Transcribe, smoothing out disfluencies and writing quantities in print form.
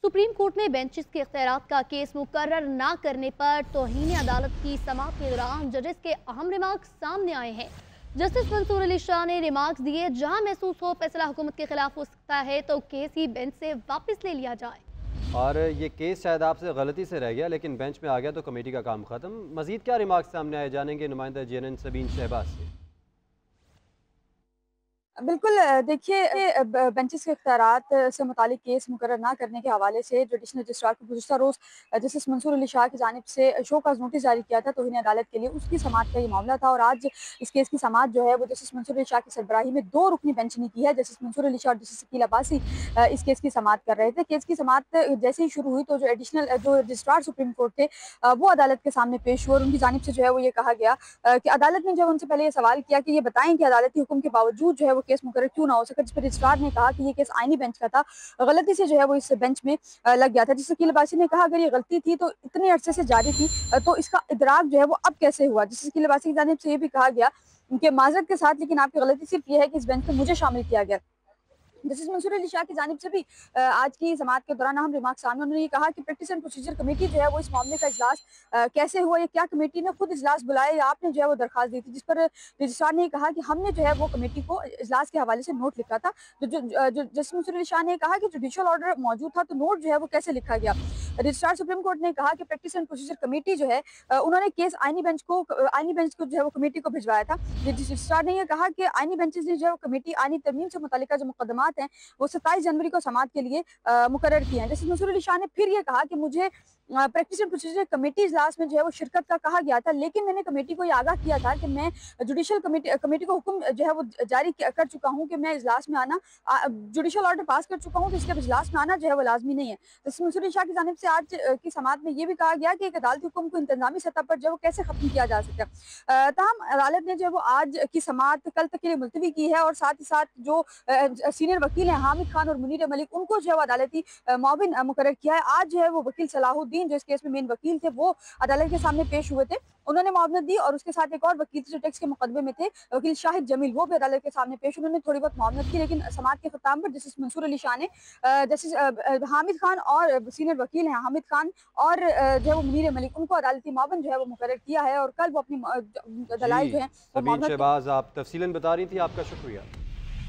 Supreme court में benches के इख्तियारात का केस मुकर्रर ना करने पर तौहीन अदालत की समाअत के दौरान जजेस के अहम रिमार्क्स सामने आए हैं। जस्टिस मंसूर अली शाह ने रिमार्क्स दिए, जहां महसूस हो फैसला हुकूमत के खिलाफ हो सकता है तो केस ही बेंच से वापस ले लिया जाए। और ये केस शायद आपसे गलती से रह गया लेकिन बेंच में आ गया तो कमेटी का काम खत्म। मजीद क्या रिमार्क्स सामने आए जानेंगे नुमाइंदा JNN सबीन शहबाज से। बिल्कुल देखिए बेंचेस के इख्तियारात से मुतालिक केस मुकर्रर ना करने के हवाले से जुडिशल रजिस्ट्रार को गुज़िश्ता रोज़ जस्टिस मंसूर अली शाह की जानिब से शोकॉज़ नोटिस जारी किया था तौहीन अदालत के लिए। उसकी समाअत का ये मामला था और आज इस केस की समाअत जो है वो जस्टिस मंसूर अली शाह की सरबराही में 2 रुकनी बेंच ने की है। जस्टिस मंसूर अली शाह और जस्टिस शकील अब्बासी इस केस की समाअत कर रहे थे। केस की समाअत जैसे ही शुरू हुई तो जो रजिस्ट्रार सुप्रीम कोर्ट थे वो अदालत के सामने पेश हुए और उनकी जानिब से जो है वो ये कहा गया कि अदालत ने जब उनसे पहले ये सवाल किया कि ये बताएं कि अदालती हुक्म के बावजूद जो है वो केस मुकर्रर क्यों ना हो सका, जिस पर रजिस्ट्रार ने कहा कि ये केस आईनी बेंच का था, गलती से जो है वो इस बेंच में लग गया था। जिस शकील अब्बासी ने कहा अगर ये गलती थी तो इतने अरसे से जारी थी तो इसका इदराक जो है वो अब कैसे हुआ। जिस शकील अब्बासी की जानिब से ये भी कहा गया कि माजरत के साथ लेकिन आपकी गलती सिर्फ ये है कि इस बेंच में मुझे शामिल किया गया। जस्टिस मंसूर अली शाह की जानिब से भी आज की समाअत के दौरान अहम रिमार्क सामने उन्होंने ये कहा कि प्रैक्टिस एंड प्रोसीजर कमेटी जो है वो इस मामले का इजलास कैसे हुआ, ये क्या कमेटी ने खुद इजलास बुलाया या आपने जो है वो दरखास्त दी थी, जिस पर रजिस्ट्रार ने कहा कि हमने जो है वो कमेटी को इजलास के हवाले से नोट लिखा था। जस्टिस मंसूर अली शाह ने कहा कि जुडिशल ऑर्डर मौजूद था तो नोट जो है वो कैसे लिखा गया। रजिस्ट्रार सुप्रीम कोर्ट ने कहा कि प्रैक्टिस एंड प्रोसीजर कमेटी जो है उन्होंने केस आईनी बेंच को जो है वो कमेटी को भिजवाया था। रजिस्ट्रार ने यह कहा कि आईनी बेंचेस ने जो है कमेटी आईनी तरमीम से मुतालिका जो मुकदमात हैं वो 27 जनवरी को समाअत के लिए मुकर्रर किए हैं। जस्टिस मंसूर अली शाह ने फिर ये कहा कि मुझे प्रैक्टिस एंड प्रोसीजर कमेटी इजलास में जो है वो शिरकत का कहा गया था, लेकिन मैंने कमेटी को ये आगाह किया था कि मैं जुडिशल कमेटी को हुक्म जो है वो जारी कर चुका हूँ कि मैं इजलास में आना जुडिशल ऑर्डर पास कर चुका हूँ तो इसके अब इजलास में आना जो है वो लाजमी नहीं है। जस्टिस मंसूर अली शाह की जानिब से आज की समाअत में ये भी कहा गया कि एक अदालती हुक्म को इंतजामी सतह पर जो है वो कैसे खत्म किया जा सकता है। ताहम अदालत ने जो है वो आज की समाअत कल तक के लिए मुलतवी की है और साथ ही साथ जो सीनियर वकील हैं हामिद खान और मुनीर मलिक उनको जो है वो अदालती मुआविन मुकर्रर किया है। आज जो है वो वकील सलाहुद्दीन जो इस केस में मेन वकील थे वो अदालत के सामने पेश हुए थे, उन्होंने मुआवनत दी और उसके साथ एक और वकील जो टैक्स के मुकदमे में थे वकील शाहिद जमील वो भी अदालत के सामने पेश, उन्होंने थोड़ी बहुत मुआवनत की। लेकिन समाअत के खिताम पर जस्टिस मंसूर अली शाह ने जस्टिस हामिद खान और सीनियर वकील हैं हामिद खान और जो है वो मुनीर मलिक उनको अदालती मुआवन जो है वो मुकर्रर किया है और कल वो अपनी दलाइल जो है सबीन शहबाज आप तफसीलन बता रही थी, आपका शुक्रिया।